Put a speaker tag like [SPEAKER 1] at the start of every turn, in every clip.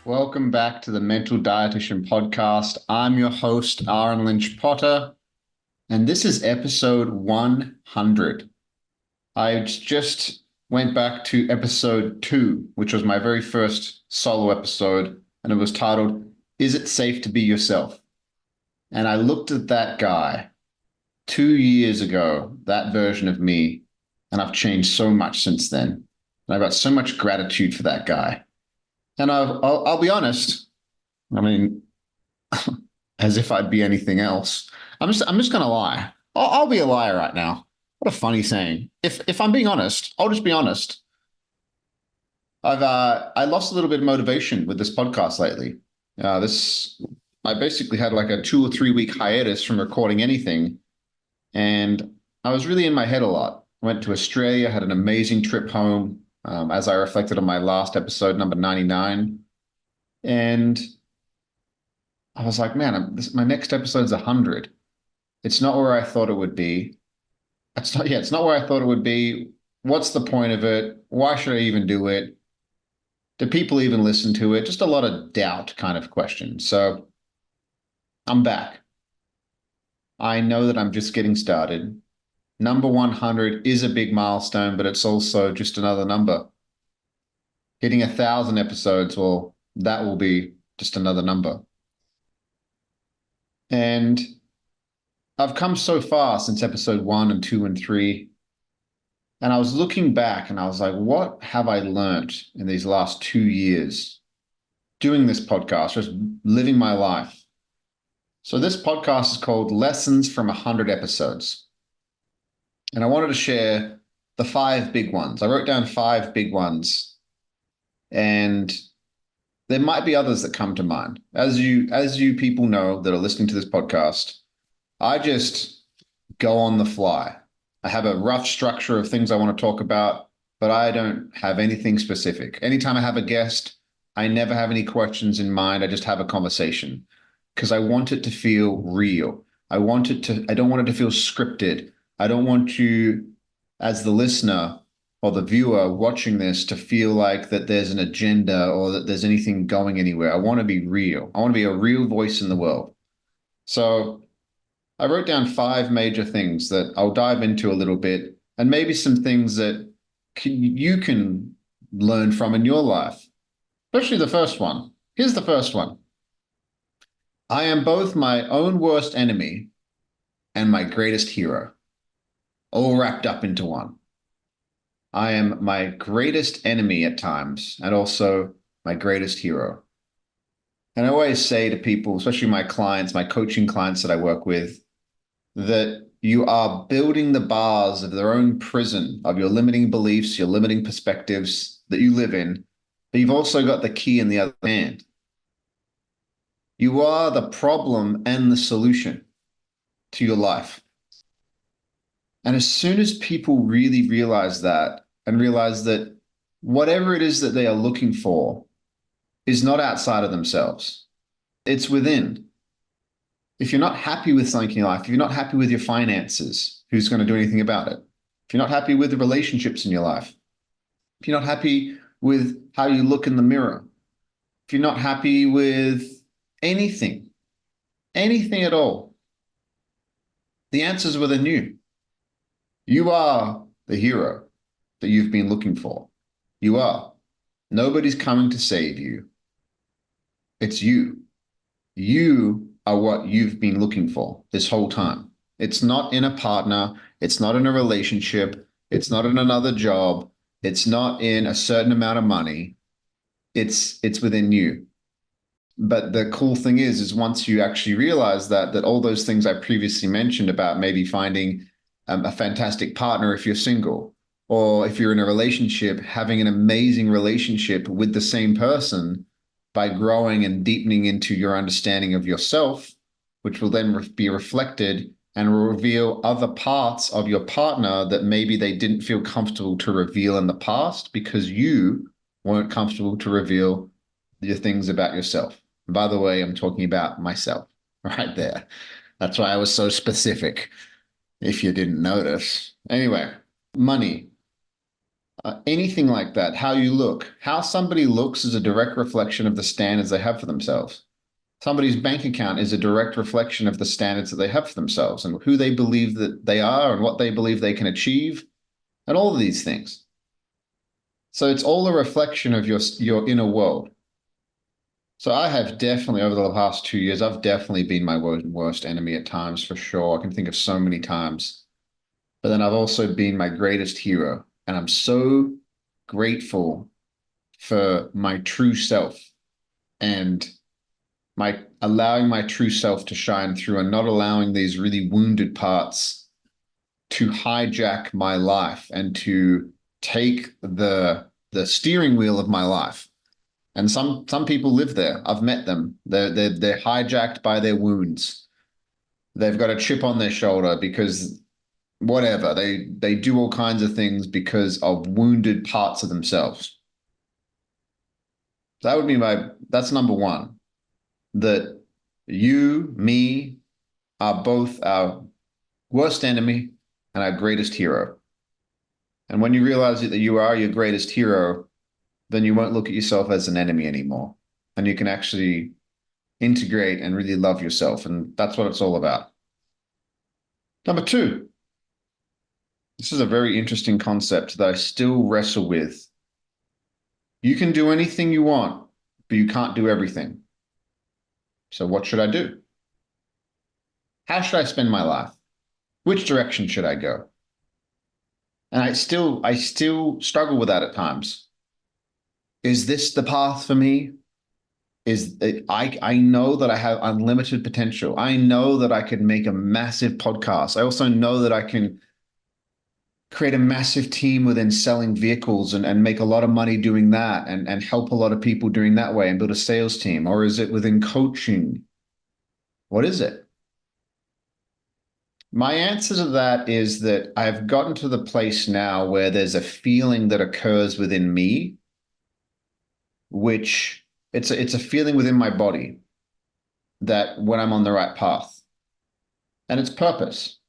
[SPEAKER 1] Welcome back to the Mental Dietitian podcast. I'm your host, Ahren Lynch-potter, and this is episode 100. I just went back to episode 2, which was my very first solo episode, and it was titled, Is It Safe to Be Yourself? And I looked at that guy 2 years ago, that version of me, and I've changed so much since then. And I've got so much gratitude for that guy. And I'll be honest. I mean, as if I'd be anything else. I'm just gonna lie. I'll be a liar right now. What a funny saying. If I'm being honest, I'll just be honest. I lost a little bit of motivation with this podcast lately. This I basically had like a 2 or 3 week hiatus from recording anything, and I was really in my head a lot. Went to Australia, had an amazing trip home, as I reflected on my last episode, number 99. And I was like, man, my next episode's 100. It's not where I thought it would be. It's not where I thought it would be. What's the point of it? Why should I even do it? Do people even listen to it? Just a lot of doubt kind of questions. So I'm back. I know that I'm just getting started. Number 100 is a big milestone, but it's also just another number. Hitting 1,000 episodes, well, that will be just another number. And I've come so far since episode 1 and 2 and 3. And I was looking back and I was like, what have I learned in these last 2 years doing this podcast, just living my life? So this podcast is called Lessons from 100 Episodes. And I wanted to share the 5 big ones. I wrote down 5 big ones. And there might be others that come to mind. As you people know that are listening to this podcast, I just go on the fly. I have a rough structure of things I want to talk about, but I don't have anything specific. Anytime I have a guest, I never have any questions in mind. I just have a conversation because I want it to feel real. I don't want it to feel scripted. I don't want you, as the listener or the viewer watching this, to feel like that there's an agenda or that there's anything going anywhere. I want to be real. I want to be a real voice in the world. So I wrote down 5 major things that I'll dive into a little bit, and maybe some things that you can learn from in your life, especially the first one. Here's the first one. I am both my own worst enemy and my greatest hero, all wrapped up into one. I am my greatest enemy at times and also my greatest hero. And I always say to people, especially my clients, my coaching clients that I work with, that you are building the bars of their own prison of your limiting beliefs, your limiting perspectives that you live in, but you've also got the key in the other hand. You are the problem and the solution to your life. And as soon as people really realize that and realize that whatever it is that they are looking for is not outside of themselves, it's within. If you're not happy with something in your life, if you're not happy with your finances, who's going to do anything about it? If you're not happy with the relationships in your life, if you're not happy with how you look in the mirror, if you're not happy with anything at all, the answer's within you. You are the hero that you've been looking for. You are. Nobody's coming to save you. It's you. You are what you've been looking for this whole time. It's not in a partner. It's not in a relationship. It's not in another job. It's not in a certain amount of money. It's within you. But the cool thing is once you actually realize that all those things I previously mentioned about maybe finding a fantastic partner if you're single, or if you're in a relationship, having an amazing relationship with the same person by growing and deepening into your understanding of yourself, which will then be reflected and will reveal other parts of your partner that maybe they didn't feel comfortable to reveal in the past because you weren't comfortable to reveal the things about yourself. And by the way, I'm talking about myself right there. That's why I was so specific, if you didn't notice. Anyway, money. anything like that, how you look, how somebody looks is a direct reflection of the standards they have for themselves. Somebody's bank account is a direct reflection of the standards that they have for themselves and who they believe that they are and what they believe they can achieve and all of these things. So it's all a reflection of your inner world. So I have definitely, over the past 2 years, I've definitely been my worst enemy at times for sure. I can think of so many times. But then I've also been my greatest hero. And I'm so grateful for my true self and my allowing my true self to shine through and not allowing these really wounded parts to hijack my life and to take the steering wheel of my life. And some people live there. I've met them. They're hijacked by their wounds. They've got a chip on their shoulder because whatever. They do all kinds of things because of wounded parts of themselves. That would be that's number one. That you, me, are both our worst enemy and our greatest hero. And when you realize that you are your greatest hero, then you won't look at yourself as an enemy anymore. And you can actually integrate and really love yourself. And that's what it's all about. Number two, this is a very interesting concept that I still wrestle with. You can do anything you want, but you can't do everything. So what should I do? How should I spend my life? Which direction should I go? And I still struggle with that at times. Is this the path for me? I know that I have unlimited potential. I know that I could make a massive podcast. I also know that I can create a massive team within selling vehicles and make a lot of money doing that and help a lot of people doing that way and build a sales team. Or is it within coaching? What is it? My answer to that is that I've gotten to the place now where there's a feeling that occurs within me, which it's a feeling within my body that when I'm on the right path. And it's purpose.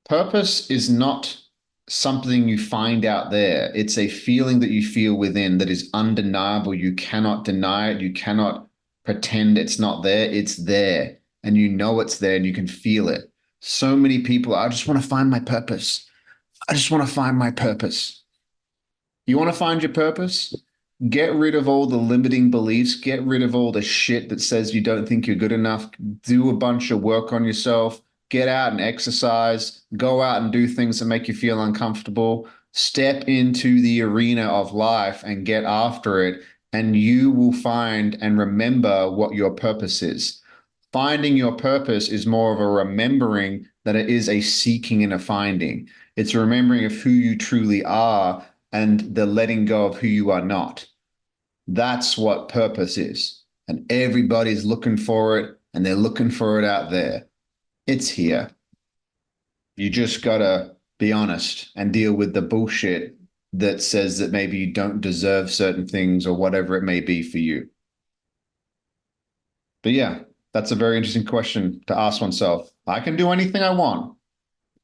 [SPEAKER 1] Purpose is not something you find out there. It's a feeling that you feel within that is undeniable. You cannot deny it. You cannot pretend it's not there. It's there. And you know it's there and you can feel it. So many people, I just want to find my purpose. I just want to find my purpose. You want to find your purpose? Get rid of all the limiting beliefs. Get rid of all the shit that says you don't think you're good enough. Do a bunch of work on yourself. Get out and exercise. Go out and do things that make you feel uncomfortable. Step into the arena of life and get after it. And you will find and remember what your purpose is. Finding your purpose is more of a remembering than it is a seeking and a finding. It's a remembering of who you truly are and the letting go of who you are not. That's what purpose is. And everybody's looking for it, and they're looking for it out there. It's here. You just gotta be honest and deal with the bullshit that says that maybe you don't deserve certain things or whatever it may be for you. But yeah, that's a very interesting question to ask oneself. I can do anything I want,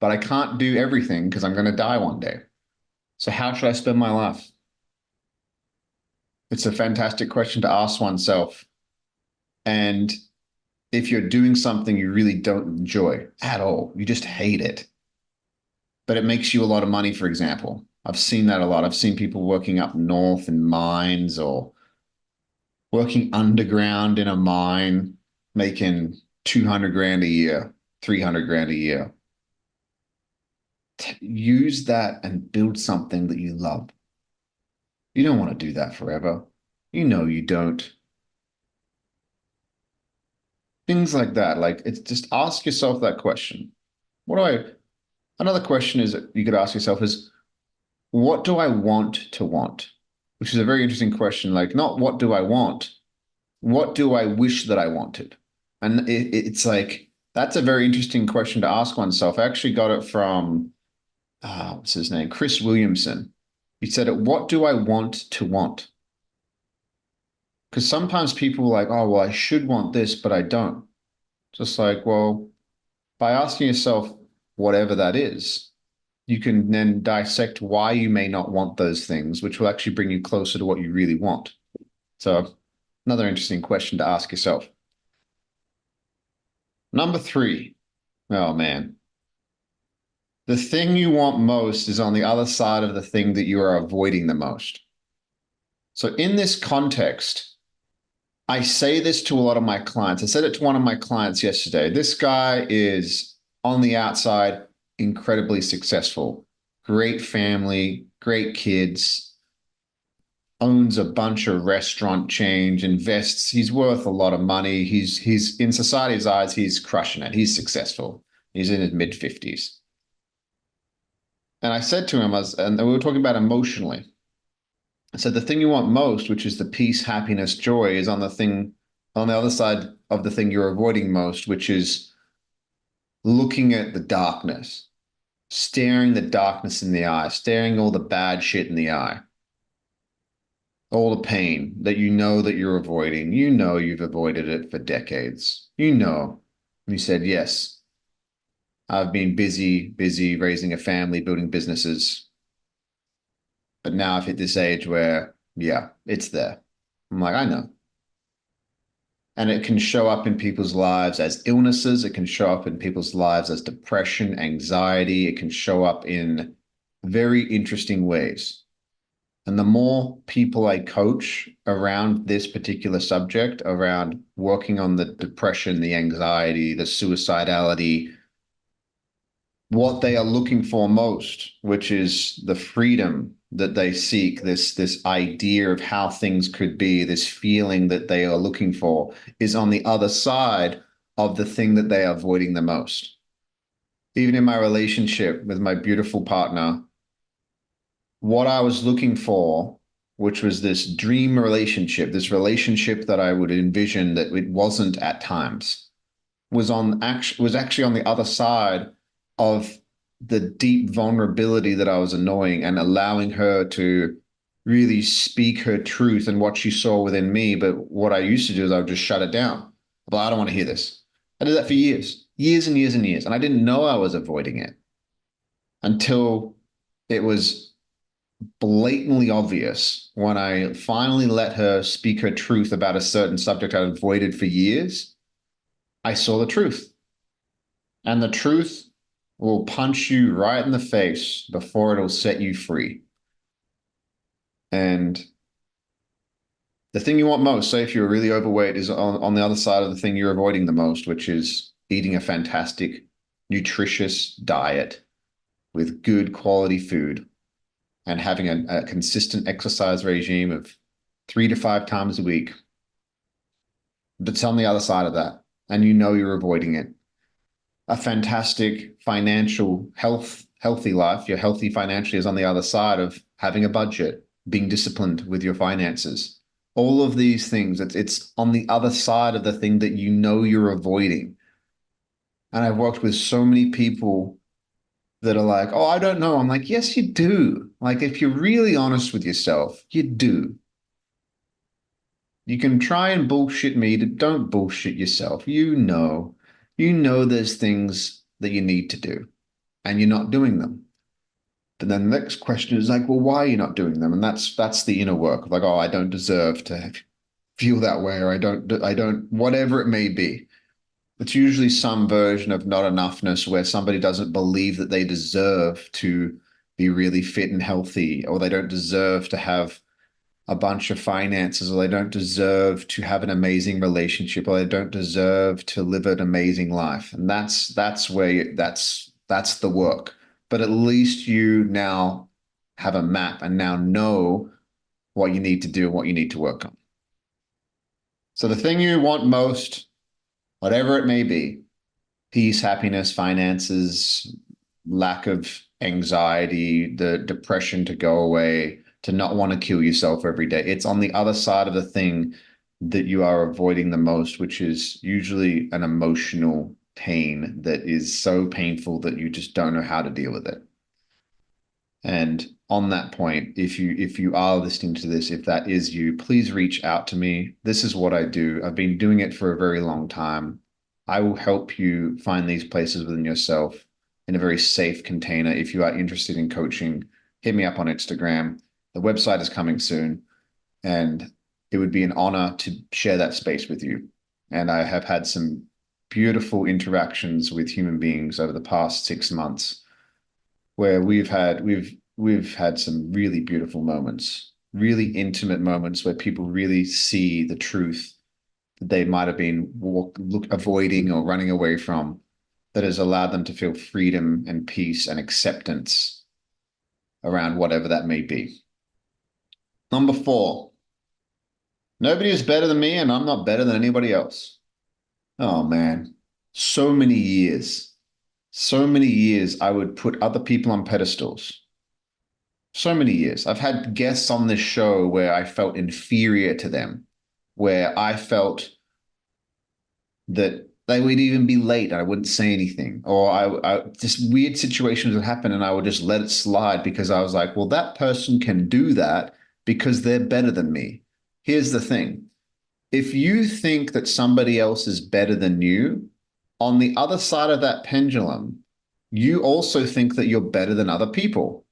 [SPEAKER 1] but I can't do everything because I'm going to die one day. So how should I spend my life? It's a fantastic question to ask oneself. And if you're doing something you really don't enjoy at all, you just hate it, but it makes you a lot of money, for example. I've seen that a lot. I've seen people working up north in mines or working underground in a mine, making 200 grand a year, 300 grand a year. Use that and build something that you love. You don't want to do that forever. You know you don't. Things like that. Like it's just ask yourself that question. What do I, another question is that you could ask yourself is, what do I want to want? Which is a very interesting question. Like, not what do I want? What do I wish that I wanted? And it's like, that's a very interesting question to ask oneself. I actually got it from, what's his name? Chris Williamson. He said it, what do I want to want? Because sometimes people are like, oh, well, I should want this, but I don't. Just like, well, by asking yourself whatever that is, you can then dissect why you may not want those things, which will actually bring you closer to what you really want. So, another interesting question to ask yourself. Number three, oh man, the thing you want most is on the other side of the thing that you are avoiding the most. So, in this context, I say this to a lot of my clients. I said it to one of my clients yesterday. This guy is on the outside incredibly successful, great family, great kids, owns a bunch of restaurant chains, invests. He's worth a lot of money. He's in society's eyes, he's crushing it. He's successful. He's in his mid 50s. And I said to him, and we were talking about emotionally. I said, the thing you want most, which is the peace, happiness, joy, is on the other side of the thing you're avoiding most, which is looking at the darkness, staring the darkness in the eye, staring all the bad shit in the eye, all the pain that you know that you're avoiding. You know you've avoided it for decades. You know. And he said, yes, I've been busy raising a family, building businesses. But now I've hit this age where, yeah, it's there. I'm like, I know. And it can show up in people's lives as illnesses. It can show up in people's lives as depression, anxiety. It can show up in very interesting ways. And the more people I coach around this particular subject, around working on the depression, the anxiety, the suicidality, what they are looking for most, which is the freedom that they seek, this idea of how things could be, this feeling that they are looking for, is on the other side of the thing that they are avoiding the most. Even in my relationship with my beautiful partner, what I was looking for, which was this dream relationship, this relationship that I would envision that it wasn't at times, was actually on the other side of the deep vulnerability that I was annoying and allowing her to really speak her truth and what she saw within me. But what I used to do is I would just shut it down. But I don't want to hear this. I did that for years, years and years and years. And I didn't know I was avoiding it until it was blatantly obvious when I finally let her speak her truth about a certain subject I'd avoided for years. I saw the truth. And the truth will punch you right in the face before it'll set you free. And the thing you want most, say if you're really overweight, is on the other side of the thing you're avoiding the most, which is eating a fantastic, nutritious diet with good quality food and having a consistent exercise regime of 3 to 5 times a week. That's on the other side of that. And you know you're avoiding it. A fantastic financial healthy life, you're healthy financially, is on the other side of having a budget, being disciplined with your finances. All of these things, it's on the other side of the thing that you know you're avoiding. And I've worked with so many people that are like, oh, I don't know. I'm like, yes, you do. Like, if you're really honest with yourself, you do. You can try and bullshit me, but don't bullshit yourself. You know there's things that you need to do and you're not doing them. But then the next question is like, well, why are you not doing them? And that's the inner work. Like, oh, I don't deserve to feel that way, or I don't, whatever it may be. It's usually some version of not enoughness where somebody doesn't believe that they deserve to be really fit and healthy, or they don't deserve to have a bunch of finances, or they don't deserve to have an amazing relationship, or they don't deserve to live an amazing life. And that's the work. But at least you now have a map and now know what you need to do and what you need to work on. So the thing you want most, whatever it may be, peace, happiness, finances, lack of anxiety, the depression to go away, to not want to kill yourself every day. It's on the other side of the thing that you are avoiding the most, which is usually an emotional pain that is so painful that you just don't know how to deal with it. And on that point, if you are listening to this, if that is you, please reach out to me. This is what I do. I've been doing it for a very long time. I will help you find these places within yourself in a very safe container. If you are interested in coaching, hit me up on Instagram. The website is coming soon, and it would be an honor to share that space with you. And I have had some beautiful interactions with human beings over the past 6 months where we've had some really beautiful moments, really intimate moments where people really see the truth that they might have been avoiding or running away from, that has allowed them to feel freedom and peace and acceptance around whatever that may be. Number 4, nobody is better than me and I'm not better than anybody else. Oh man, so many years, so many years I would put other people on pedestals. So many years. I've had guests on this show where I felt inferior to them, where I felt that they would even be late and I wouldn't say anything, or I just weird situations would happen and I would just let it slide because I was like, well, that person can do that because they're better than me. Here's the thing. If you think that somebody else is better than you, on the other side of that pendulum, you also think that you're better than other people.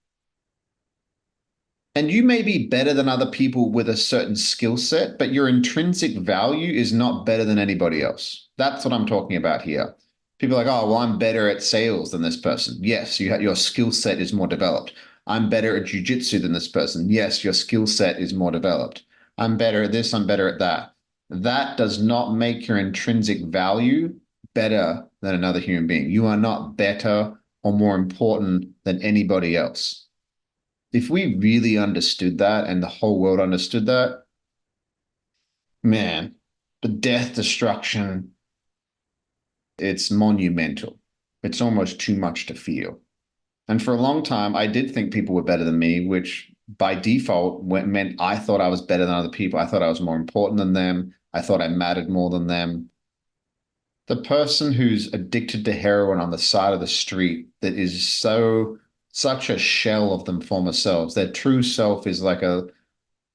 [SPEAKER 1] And you may be better than other people with a certain skill set, but your intrinsic value is not better than anybody else. That's what I'm talking about here. People are like, oh, well, I'm better at sales than this person. Yes, your skill set is more developed. I'm better at jujitsu than this person. Yes, your skill set is more developed. I'm better at this, I'm better at that. That does not make your intrinsic value better than another human being. You are not better or more important than anybody else. If we really understood that and the whole world understood that, man, the death, destruction, it's monumental. It's almost too much to feel. And for a long time, I did think people were better than me, which by default meant I thought I was better than other people. I thought I was more important than them. I thought I mattered more than them. The person who's addicted to heroin on the side of the street that is such a shell of them former selves. Their true self is like I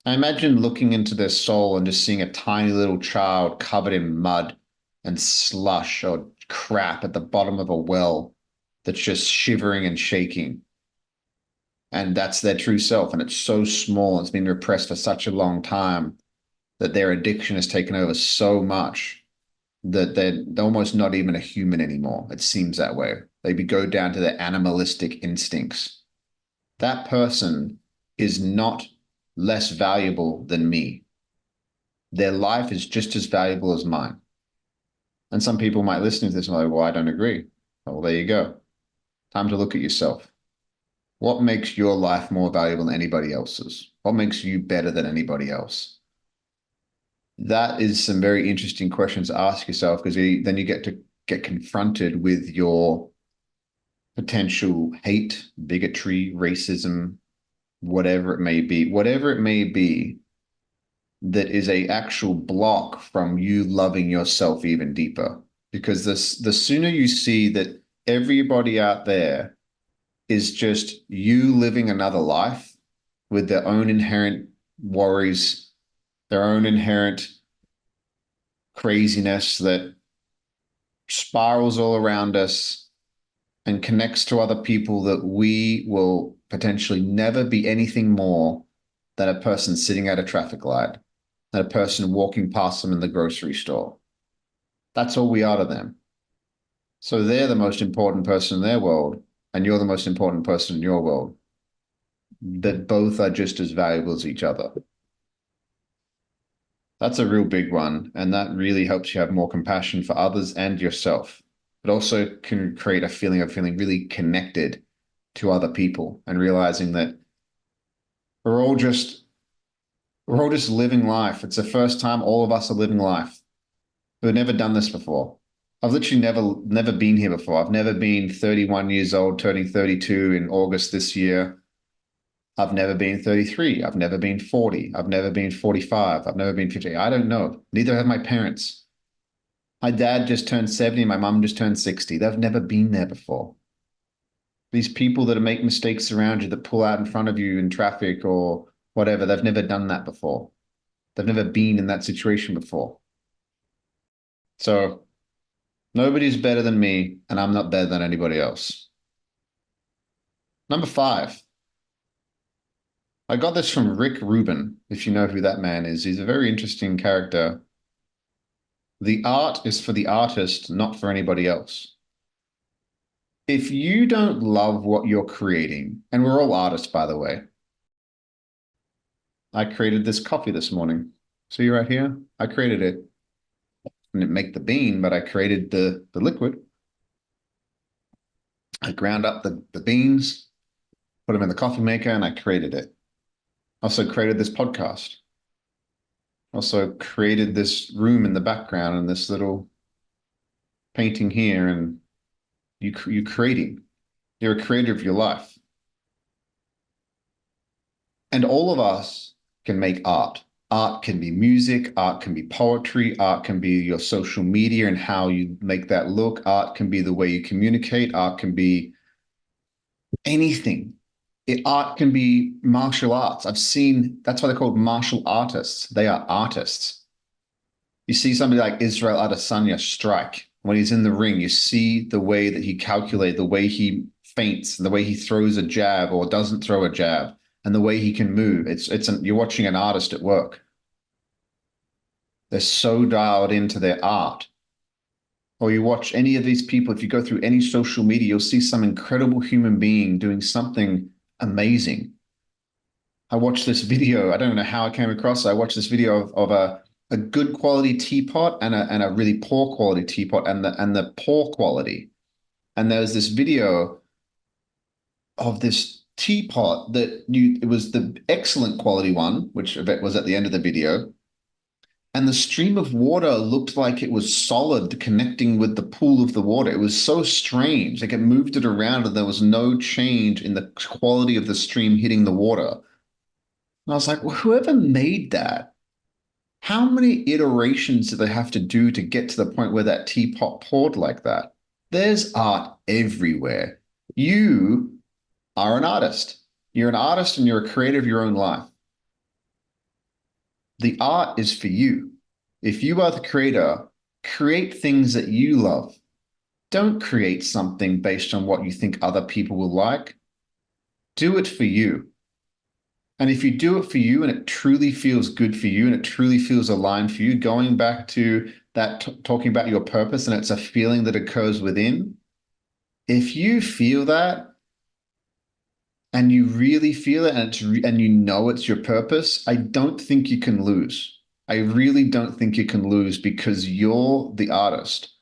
[SPEAKER 1] imagine looking into their soul and just seeing a tiny little child covered in mud and slush or crap at the bottom of a well that's just shivering and shaking. And that's their true self. And it's so small, it's been repressed for such a long time that their addiction has taken over so much that they're almost not even a human anymore. It seems that way. They go down to their animalistic instincts. That person is not less valuable than me. Their life is just as valuable as mine. And some people might listen to this and be like, well, I don't agree. Well, there you go. Time to look at yourself. What makes your life more valuable than anybody else's? What makes you better than anybody else? That is some very interesting questions to ask yourself, because then you get to get confronted with your potential hate, bigotry, racism, whatever it may be, that is a actual block from you loving yourself even deeper. Because the sooner you see that everybody out there is just you living another life with their own inherent worries, their own inherent craziness that spirals all around us and connects to other people, that we will potentially never be anything more than a person sitting at a traffic light, than a person walking past them in the grocery store. That's all we are to them. So they're the most important person in their world, and you're the most important person in your world. That both are just as valuable as each other. That's a real big one, and that really helps you have more compassion for others and yourself. It also can create a feeling of feeling really connected to other people and realizing that we're all just living life. It's the first time all of us are living life. We've never done this before. I've literally never been here before. I've never been 31 years old, turning 32 in August this year. I've never been 33. I've never been 40. I've never been 45. I've never been 50. I don't know. Neither have my parents. My dad just turned 70. My mum just turned 60. They've never been there before. These people that make mistakes around you, that pull out in front of you in traffic or whatever, they've never done that before. They've never been in that situation before. So nobody's better than me, and I'm not better than anybody else. Number five, I got this from Rick Rubin, if you know who that man is. He's a very interesting character. The art is for the artist, not for anybody else. If you don't love what you're creating, and we're all artists, by the way, I created this coffee this morning. See right here? I created it. I didn't make the bean, but I created the liquid. I ground up the beans, put them in the coffee maker, and I created it. Also created this podcast. Also created this room in the background and this little painting here. And you creating. You're a creator of your life. And all of us can make art. Art can be music, art can be poetry, art can be your social media and how you make that look. Art can be the way you communicate, art can be anything. Art can be martial arts. I've seen, that's why they're called martial artists. They are artists. You see somebody like Israel Adesanya strike. When he's in the ring, you see the way that he calculates, the way he feints, the way he throws a jab or doesn't throw a jab, and the way he can move. You're watching an artist at work. They're so dialed into their art. Or you watch any of these people, if you go through any social media, you'll see some incredible human being doing something amazing. I watched this video. I don't know how I came across it. I watched this video of a good quality teapot and a really poor quality teapot and the poor quality. And there was this video of this teapot it was the excellent quality one, which was at the end of the video. And the stream of water looked like it was solid connecting with the pool of the water. It was so strange. Like it moved it around and there was no change in the quality of the stream hitting the water. And I was like, well, whoever made that, how many iterations do they have to do to get to the point where that teapot poured like that? There's art everywhere. You are an artist. You're an artist and you're a creator of your own life. The art is for you. If you are the creator, create things that you love. Don't create something based on what you think other people will like. Do it for you. And if you do it for you and it truly feels good for you and it truly feels aligned for you, going back to that, talking about your purpose, and it's a feeling that occurs within, if you feel that and you really feel it and you know it's your purpose, I don't think you can lose. I really don't think you can lose because you're the artist.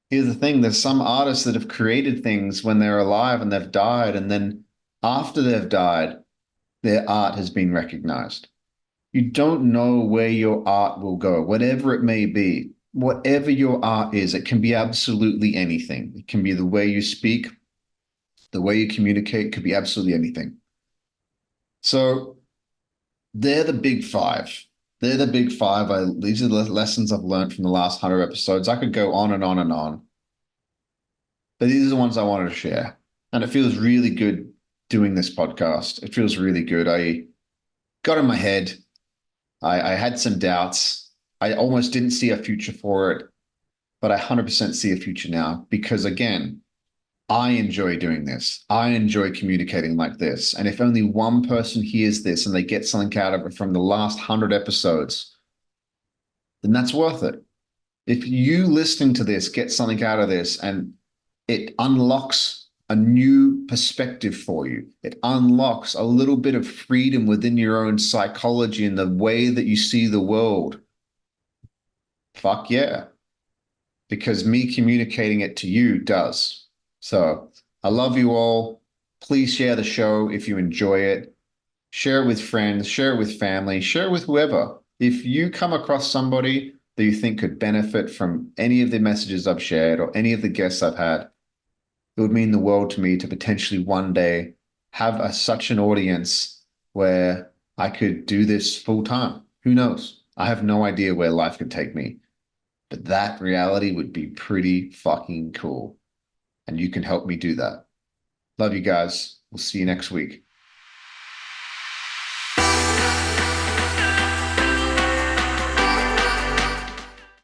[SPEAKER 1] Here's the thing, there's some artists that have created things when they're alive and they've died, and then after they've died, their art has been recognized. You don't know where your art will go, whatever it may be. Whatever your art is, it can be absolutely anything. It can be the way you speak, the way you communicate, could be absolutely anything. So they're the big five. They're the big five. These are the lessons I've learned from the last 100 episodes. I could go on and on and on, but these are the ones I wanted to share. And it feels really good doing this podcast. It feels really good. I got in my head. I had some doubts. I almost didn't see a future for it, but I 100% see a future now because, again, I enjoy doing this. I enjoy communicating like this. And if only one person hears this and they get something out of it from the last 100 episodes, then that's worth it. If you listening to this get something out of this and it unlocks a new perspective for you, it unlocks a little bit of freedom within your own psychology and the way that you see the world, fuck yeah. Because me communicating it to you does. So I love you all. Please share the show if you enjoy it. Share it with friends, share it with family, share it with whoever. If you come across somebody that you think could benefit from any of the messages I've shared or any of the guests I've had, it would mean the world to me to potentially one day have such an audience where I could do this full time. Who knows? I have no idea where life could take me, but that reality would be pretty fucking cool. And you can help me do that. Love you guys. We'll see you next week.